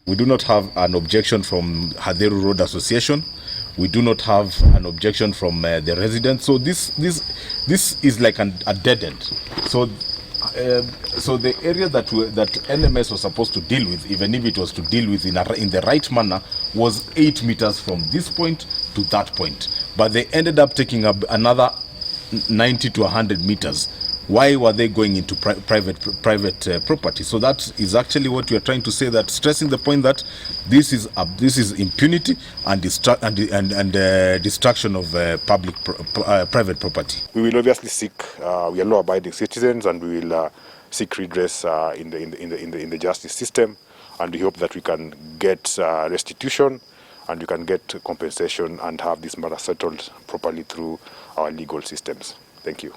We do not have an objection from Hatheru Road Association. We do not have an objection from the residents. So this is like a dead end. So the area that NMS was supposed to deal with, even if it was to deal with in the right manner, was 8 meters from this point to that point. But they ended up taking up another 90 to 100 meters. Why were they going into private property? So that is actually what we are trying to say, that stressing the point that this is impunity and destruction of private property. We will obviously seek. We are law-abiding citizens, and we will seek redress in the justice system, and we hope that we can get restitution, and we can get compensation and have this matter settled properly through our legal systems. Thank you.